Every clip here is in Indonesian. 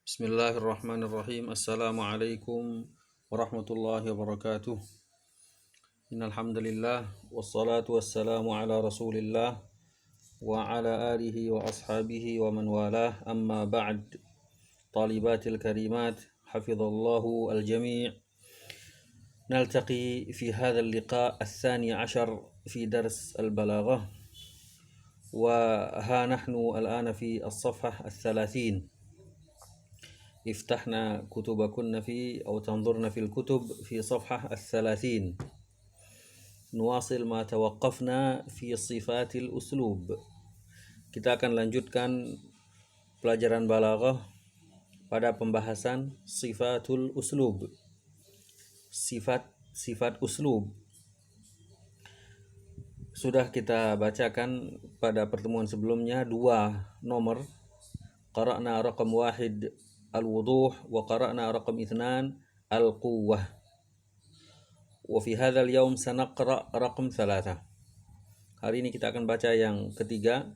Bismillahirrahmanirrahim. Assalamualaikum warahmatullahi wabarakatuh. Innal hamdalillah wassalatu wassalamu ala Rasulillah wa ala alihi wa ashabihi wa man walah. Amma ba'd. Talibatil karimat, hafizallahu al-jami'. Naltaqi fi hadha al-liqa' الثاني عشر في درس البلاغة. وها نحن الآن في الصفحة 30. افتحنا كتبكن أو تنظرن في الكتب في صفحة 30. نواصل ما توقفنا في صفات الأسلوب. Kita akan lanjutkan pelajaran balaghah pada pembahasan sifatul uslub. Sifat uslub. Sudah kita bacakan pada pertemuan sebelumnya 2 nomor. Qara'na raqam 1 الوضوح وقرأنا رقم 2 القوة. وفي هذا اليوم سنقرأ رقم 3. Hari ini kita akan baca yang ketiga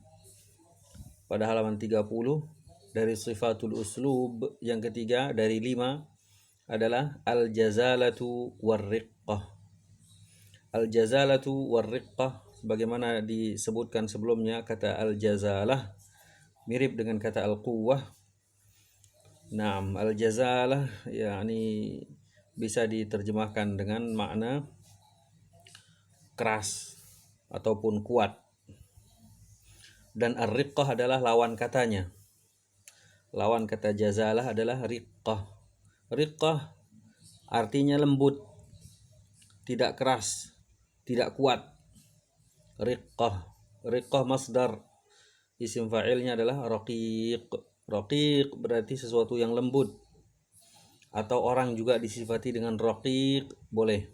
pada halaman 30 dari sifatul uslub. Yang ketiga dari 5 adalah al-jazalatu war-riqqah. Al-jazalatu war-riqqah sebagaimana disebutkan sebelumnya, kata al-jazalah mirip dengan kata al-quwwah. Naam, al-jazalah yakni bisa diterjemahkan dengan makna keras ataupun kuat. Dan ar-riqqah adalah lawan katanya. Lawan kata jazalah adalah riqqah. Riqqah artinya lembut, tidak keras, tidak kuat. Riqqah masdar, isim fa'ilnya adalah raqiq. Raqiq berarti sesuatu yang lembut, atau orang juga disifati dengan raqiq boleh.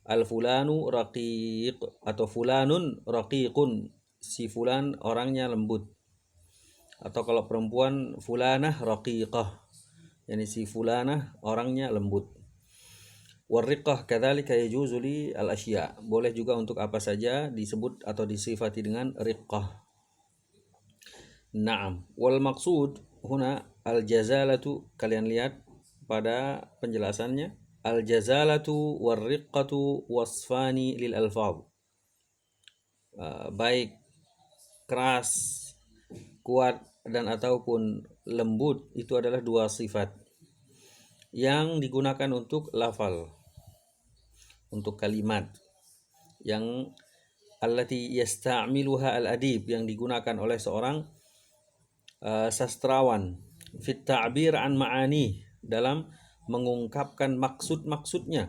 Al-fulanu raqiq atau fulanun raqiqun, si fulan orangnya lembut. Atau kalau perempuan fulanah raqiqah, yani si fulanah orangnya lembut. Warriqah kadzalika yajuzu li al-asya, boleh juga untuk apa saja disebut atau disifati dengan riqqah. Naam, wal maqsud huna al-jazalatu, kalian lihat pada penjelasannya, al-jazalatu war-riqqatu wasfani lil alfaz. Baik keras, kuat dan ataupun lembut itu adalah 2 sifat yang digunakan untuk lafal, untuk kalimat, yang allati yasta'miluha al-adib, yang digunakan oleh seorang sastrawan fit ta'bir an ma'ani, dalam mengungkapkan maksud-maksudnya.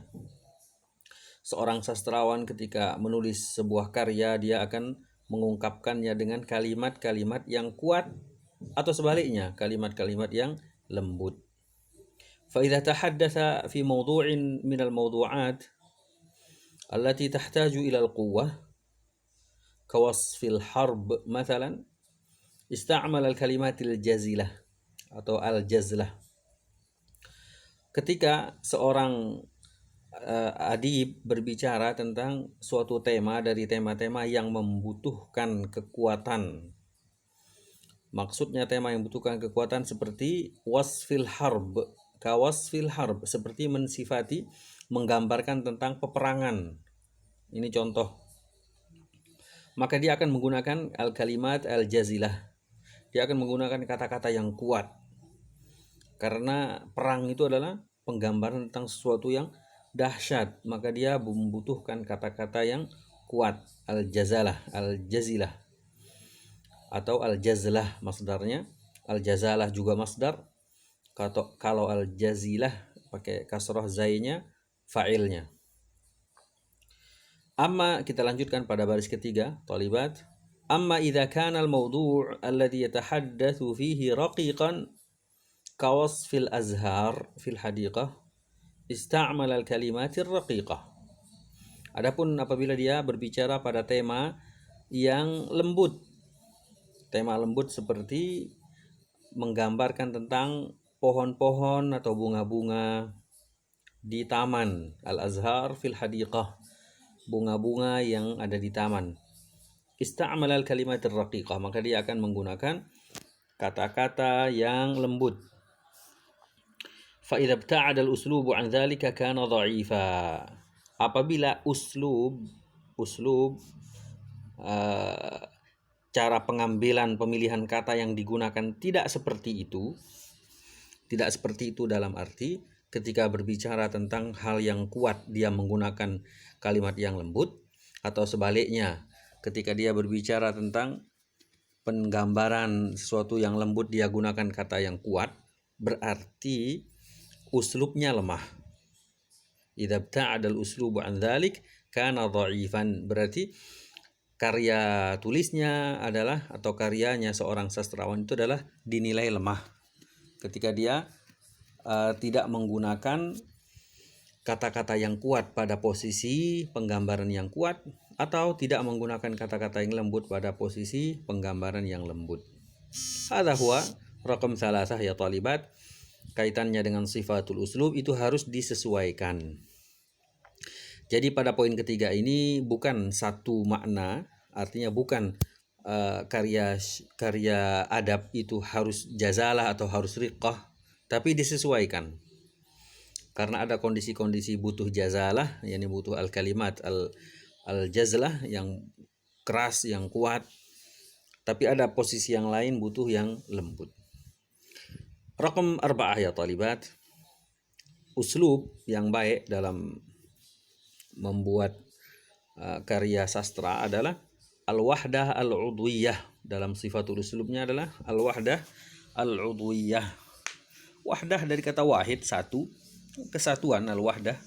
Seorang sastrawan ketika menulis sebuah karya, dia akan mengungkapkannya dengan kalimat-kalimat yang kuat atau sebaliknya kalimat-kalimat yang lembut. Fa idza tahaddatsa fi mawdu'in min al-mawdu'at allati tahtaju ila al-quwwah ka wasfil harb mathalan, ista'mal al-kalimatil jazilah atau al-jazlah. Ketika seorang adib berbicara tentang suatu tema dari tema-tema yang membutuhkan kekuatan, maksudnya tema yang membutuhkan kekuatan seperti wasfil harb, kawasfil harb, seperti mensifati, menggambarkan tentang peperangan. Ini contoh. Maka dia akan menggunakan al-kalimat al-jazilah. Dia akan menggunakan kata-kata yang kuat. Karena perang itu adalah penggambaran tentang sesuatu yang dahsyat, maka dia membutuhkan kata-kata yang kuat. Al-jazalah, al-jazilah atau al-jazlah masdarnya. Al-jazalah juga masdar. Kalau al-jazilah pakai kasrah zainya, fa'ilnya. Amma, kita lanjutkan pada baris ketiga, talibat. Amma idza kana al-mawdu' alladhi yatahaddatsu fihi raqiqan kawasfil azhar fil hadiqah, ista'mal al-kalimatir raqiqah. Adapun apabila dia berbicara pada tema yang lembut, tema lembut seperti menggambarkan tentang pohon-pohon atau bunga-bunga di taman, al-azhar fil hadiqah, bunga-bunga yang ada di taman, ista'mal al-kalimatir raqiqah, maka dia akan menggunakan kata-kata yang lembut. fa idza ibta'ada al-uslubu 'an dzalika kana dha'ifa. Apabila uslub uh, cara pengambilan pemilihan kata yang digunakan tidak seperti itu dalam arti ketika berbicara tentang hal yang kuat dia menggunakan kalimat yang lembut, atau sebaliknya ketika dia berbicara tentang penggambaran sesuatu yang lembut dia gunakan kata yang kuat, berarti uslubnya lemah. Idza ibta'ada al-uslubu 'an dzalik kana dha'ifan, berarti karya tulisnya adalah atau karyanya seorang sastrawan itu adalah dinilai lemah ketika dia tidak menggunakan kata-kata yang kuat pada posisi penggambaran yang kuat, atau tidak menggunakan kata-kata yang lembut pada posisi penggambaran yang lembut. Hadza huwa raqam 3 ya talibat. Kaitannya dengan sifatul uslub itu harus disesuaikan. Jadi pada poin ketiga ini bukan satu makna, artinya bukan karya adab itu harus jazalah atau harus riqqah, tapi disesuaikan. Karena ada kondisi-kondisi butuh jazalah, yakni butuh al-kalimat al-jazlah yang keras, yang kuat. Tapi ada posisi yang lain butuh yang lembut. Raqam 4 ya talibat. Uslub yang baik dalam membuat karya sastra adalah al-wahdah al-udwiyah. Dalam sifatul uslubnya adalah al-wahdah al-udwiyah. Wahdah dari kata wahid, satu, kesatuan, al-wahdah.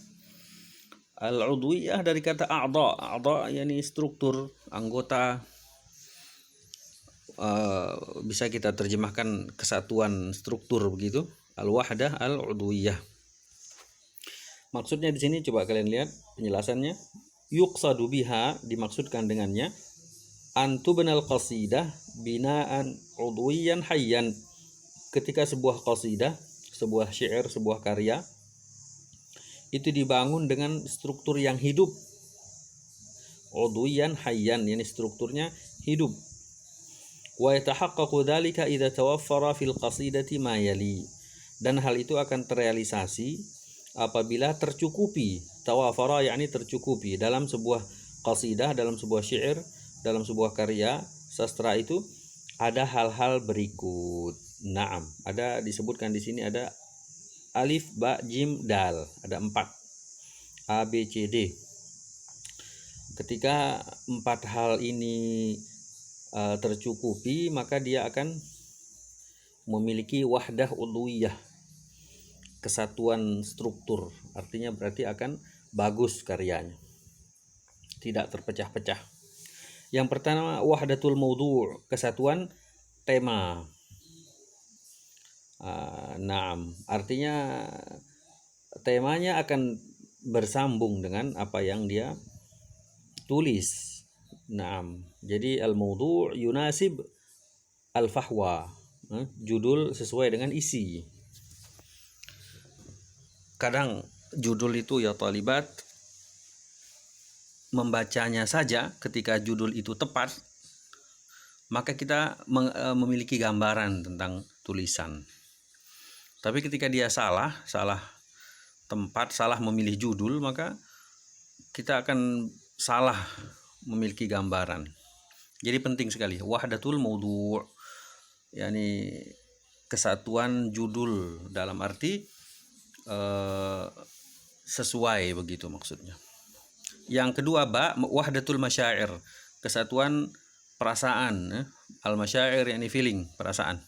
Al-udwiyah dari kata a'dha, yakni struktur, anggota. Bisa kita terjemahkan kesatuan struktur begitu. Al-wahdah al-udwiyah. Maksudnya di sini coba kalian lihat penjelasannya. Yuqsadu biha, dimaksudkan dengannya, antubnal qasidah binaan udwiyan hayyan. Ketika sebuah qasidah, sebuah syair, sebuah karya itu dibangun dengan struktur yang hidup. Udwiyan hayyan, yakni strukturnya hidup. Wa yatahaqqaqu dzalika idza tawaffara fil qasidati ma yali. Dan hal itu akan terrealisasi apabila tercukupi, tawafara yakni tercukupi dalam sebuah qasidah, dalam sebuah syair, dalam sebuah karya sastra itu ada hal-hal berikut. Naam, ada disebutkan di sini ada alif, ba, jim, dal, ada 4 A, B, C, D. Ketika 4 hal ini tercukupi, maka dia akan memiliki wahdah uluwiyah, kesatuan struktur. Artinya berarti akan bagus karyanya, tidak terpecah-pecah. Yang pertama wahdatul maudhu', kesatuan tema. Naam, artinya temanya akan bersambung dengan apa yang dia tulis. Naam, jadi al-maudhu' yunasib al-fahwa, judul sesuai dengan isi. Kadang judul itu ya talibat, membacanya saja ketika judul itu tepat, maka kita memiliki gambaran tentang tulisan. Tapi ketika dia salah tempat, salah memilih judul, maka kita akan salah memiliki gambaran. Jadi penting sekali wahdatul maudhu', yakni kesatuan judul, dalam arti sesuai begitu maksudnya. Yang kedua wahdatul masyair, kesatuan perasaan, al-masyair yakni feeling, perasaan.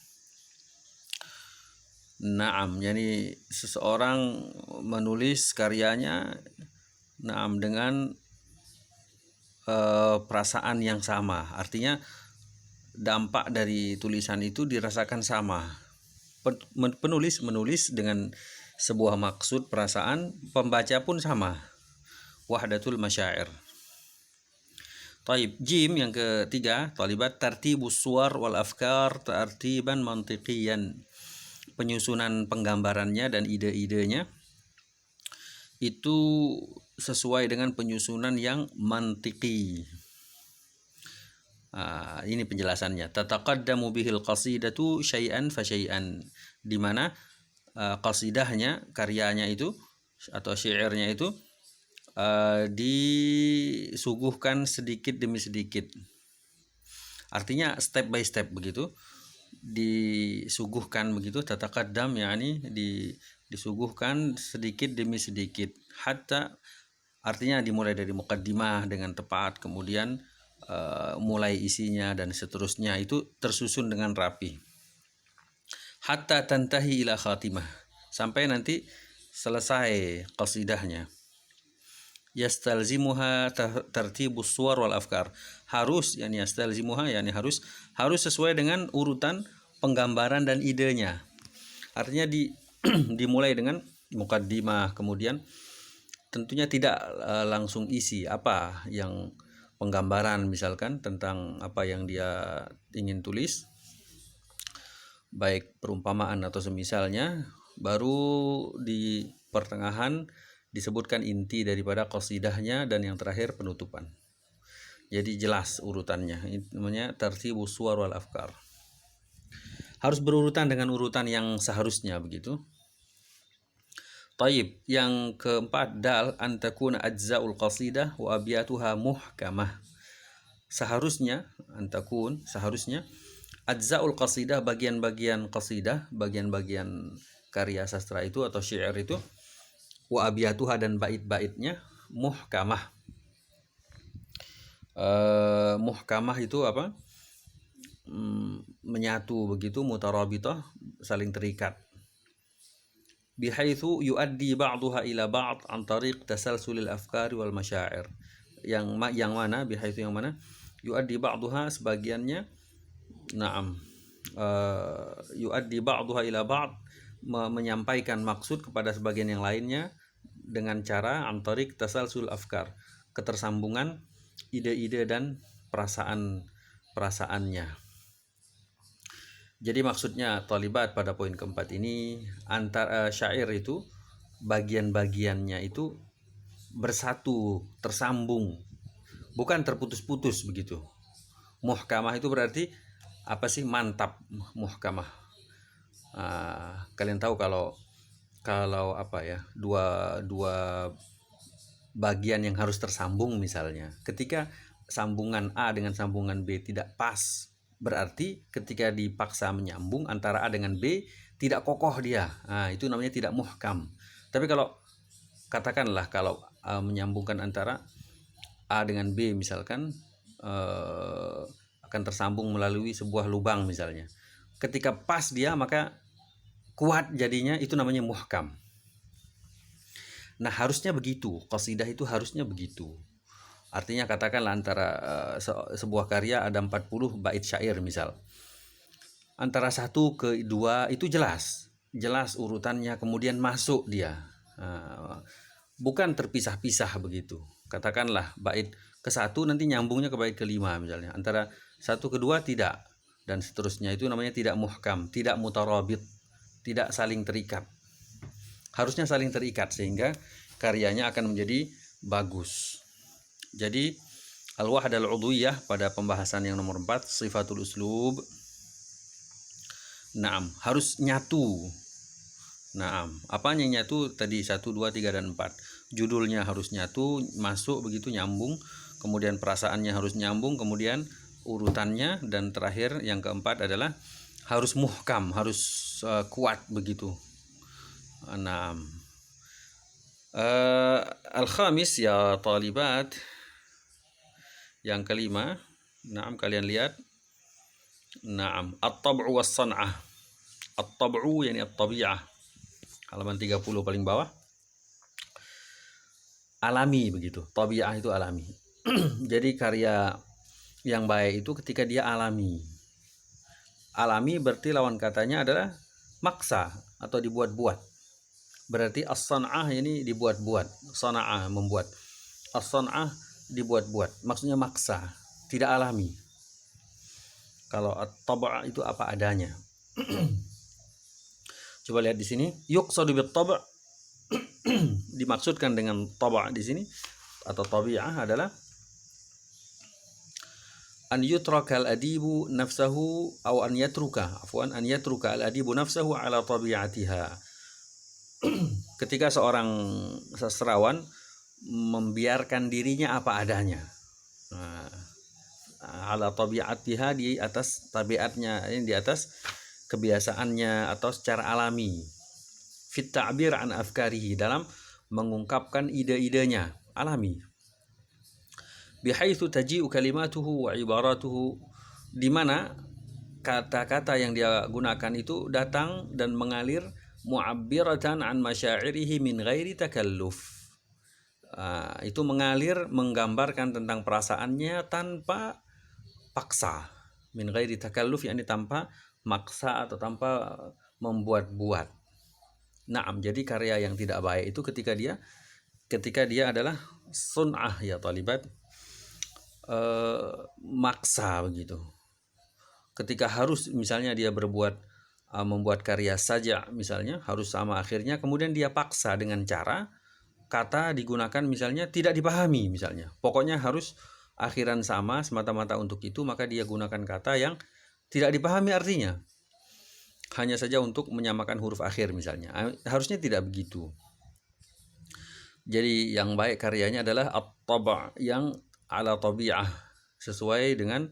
Naam, yani seseorang menulis karyanya dengan perasaan yang sama. Artinya dampak dari tulisan itu dirasakan sama. Penulis menulis dengan sebuah maksud, perasaan, pembaca pun sama. Wahdatul masyair. Taib, jim yang ketiga, talibat tartibus suwar wal afkar tartiban mantiqiyan. Penyusunan penggambarannya dan ide-idenya itu sesuai dengan penyusunan yang mantiki. Ini penjelasannya. Tataqaddamu bihil qasidatu syai'an fa syai'an, di mana qasidahnya, karyanya itu atau syairnya itu disuguhkan sedikit demi sedikit. Artinya step by step begitu, disuguhkan begitu, tataqaddam yakni disuguhkan sedikit demi sedikit, hatta artinya dimulai dari muqaddimah dengan tepat, kemudian mulai isinya dan seterusnya itu tersusun dengan rapi, hatta tantahi ila khatimah, sampai nanti selesai qasidahnya. Yastalzimuha tartibus suwar wal afkar, harus yani yastalzimuha yani harus sesuai dengan urutan penggambaran dan idenya. Artinya dimulai dengan mukaddimah, kemudian tentunya tidak langsung isi apa yang penggambaran misalkan tentang apa yang dia ingin tulis, baik perumpamaan atau semisalnya, baru di pertengahan disebutkan inti daripada qasidahnya, dan yang terakhir penutupan. Jadi jelas urutannya, itu namanya tartibus suwar wal afkar. Harus berurutan dengan urutan yang seharusnya begitu. Taib, yang keempat, dal antakuna ajzaul qasidah wa abiyatuha muhkamah. Seharusnya seharusnya ajzaul qasidah, bagian-bagian qasidah, bagian-bagian karya sastra itu atau syair itu, wa abiyatuha dan bait-baitnya, muhkamah. Muhkamah itu apa? Menyatu begitu, mutarabitah, saling terikat. Bihaitsu yuaddi ba'daha ila ba'd an tariq tasalsulil afkari wal masyair. Yang mana bihaitsu, yang mana yuaddi ba'daha, sebagiannya, yuaddi ba'daha ila ba'd, menyampaikan maksud kepada sebagian yang lainnya dengan cara antarik tasalsul afkar, ketersambungan ide-ide dan perasaannya. Jadi maksudnya talibat pada poin keempat ini, antara syair itu bagian-bagiannya itu bersatu, tersambung, bukan terputus-putus begitu. Muhkamah itu berarti apa sih? Mantap, muhkamah. Kalian tahu kalau apa ya, dua bagian yang harus tersambung misalnya, ketika sambungan A dengan sambungan B tidak pas, berarti ketika dipaksa menyambung antara A dengan B tidak kokoh dia, itu namanya tidak muhkam. Tapi kalau katakanlah kalau menyambungkan antara A dengan B misalkan, akan tersambung melalui sebuah lubang misalnya, ketika pas dia maka kuat jadinya, itu namanya muhkam. Nah harusnya begitu, qasidah itu harusnya begitu. Artinya katakanlah antara sebuah karya ada 40 bait syair misal, antara satu ke dua itu jelas urutannya, kemudian masuk dia, bukan terpisah-pisah begitu. Katakanlah bait ke satu nanti nyambungnya ke bait kelima misalnya, antara satu ke dua tidak, dan seterusnya, itu namanya tidak muhkam, tidak mutarabit, tidak saling terikat. Harusnya saling terikat sehingga karyanya akan menjadi bagus. Jadi al-wahdah al-udhiyah pada pembahasan yang nomor 4, sifatul uslub. Harus nyatu. Apanya nyatu? Tadi 1, 2, 3 dan 4. Judulnya harus nyatu, masuk begitu, nyambung. Kemudian perasaannya harus nyambung, kemudian urutannya, dan terakhir yang keempat adalah harus muhkam, harus kuat begitu. Al-khamis ya talibat, yang kelima, kalian lihat, at-tab'u was-san'ah. At-tab'u yani at-tabi'ah, halaman 30 paling bawah. Alami begitu, tabi'ah itu alami. Jadi karya yang baik itu ketika dia alami. Alami berarti lawan katanya adalah maksa atau dibuat-buat. Berarti as-san'ah ini dibuat-buat, sana'ah membuat, as-san'ah dibuat-buat, maksudnya maksa, tidak alami. Kalau at-tab' itu apa adanya. Coba lihat di sini, yuqsadu bit-tab', dimaksudkan dengan tab' di sini atau tabi'ah adalah an yutraka al-adibu nafsahu, atau an yatruka al-adibu nafsahu ala tabi'atiha, ketika seorang sastrawan membiarkan dirinya apa adanya, nah, ala tabiatiha, di atas tabiatnya, ini di atas kebiasaannya atau secara alami, fit ta'bir an afkarihi, dalam mengungkapkan ide-idenya alami, bihaitsu taji'u kalimatuhu wa ibaratuhu, di mana kata-kata yang dia gunakan itu datang dan mengalir mu'abbiratan an masyairihi min ghairi takalluf. Itu mengalir menggambarkan tentang perasaannya tanpa paksa, min ghairi takalluf, yakni tanpa maksa atau tanpa membuat-buat. Naam, jadi karya yang tidak baik itu ketika dia adalah sun'ah ya talibat, maksa begitu. Ketika harus misalnya dia membuat karya saja misalnya harus sama akhirnya, kemudian dia paksa dengan cara kata digunakan misalnya tidak dipahami misalnya, pokoknya harus akhiran sama semata-mata untuk itu, maka dia gunakan kata yang tidak dipahami artinya, hanya saja untuk menyamakan huruf akhir misalnya. Harusnya tidak begitu. Jadi yang baik karyanya adalah at-taba' yang ala tabi'ah, sesuai dengan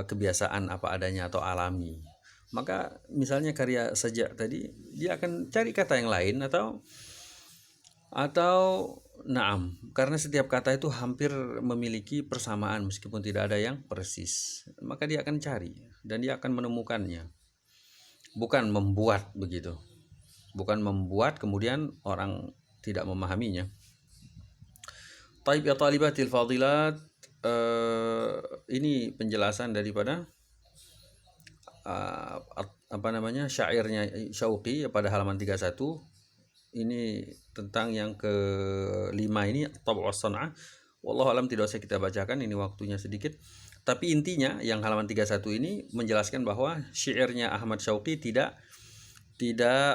kebiasaan apa adanya atau alami. Maka misalnya karya saja tadi, dia akan cari kata yang lain atau naam, karena setiap kata itu hampir memiliki persamaan meskipun tidak ada yang persis, maka dia akan cari dan dia akan menemukannya, bukan membuat begitu, bukan membuat kemudian orang tidak memahaminya. Taib ya talibatil fadilat, ini penjelasan daripada syairnya Syauqi pada halaman 31. Ini tentang yang kelima ini, Tab'u as-San'ah. Wallahu alam, tidak usah kita bacakan, ini waktunya sedikit. Tapi intinya yang halaman 31 ini menjelaskan bahwa syairnya Ahmad Syauqi tidak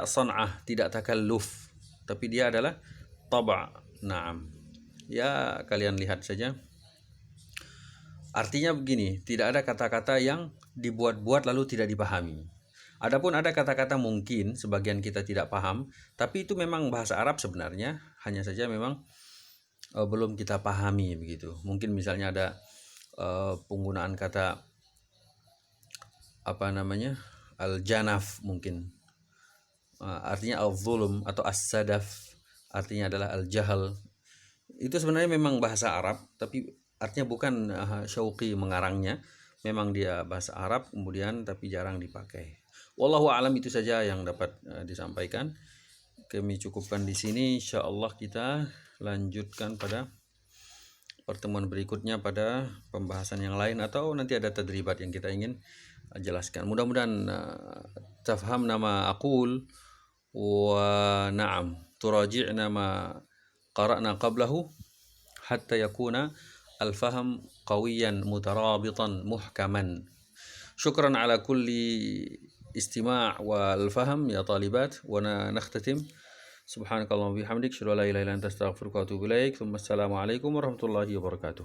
san'ah, tidak takalluf, tapi dia adalah taba'. Naam. Ya, kalian lihat saja. Artinya begini, tidak ada kata-kata yang dibuat-buat lalu tidak dipahami. Adapun ada kata-kata mungkin sebagian kita tidak paham, tapi itu memang bahasa Arab sebenarnya, hanya saja memang belum kita pahami begitu. Mungkin misalnya ada penggunaan kata al-janaf mungkin, artinya al-zulm, atau as-sadaf artinya adalah al-jahal. Itu sebenarnya memang bahasa Arab, tapi artinya bukan Syauqi mengarangnya, memang dia bahasa Arab kemudian tapi jarang dipakai. Wallahu a'lam, itu saja yang dapat disampaikan. Kami cukupkan di sini. Insyaallah kita lanjutkan pada pertemuan berikutnya pada pembahasan yang lain, atau nanti ada tadribat yang kita ingin jelaskan. Mudah-mudahan tafhamna ma aqul wa na'am turaji'na ma qara'na qablahu hatta yakuna al-fahm qawiyan mutarabitan muhkaman. Syukran ala kulli istima' wal fahm ya talibat, wa nakhtatim. Subhanakallahumma bihamdik, asyhadu an la ilaha illa anta, astaghfiruka wa atubu ilaik. Assalamualaikum warahmatullahi wabarakatuh.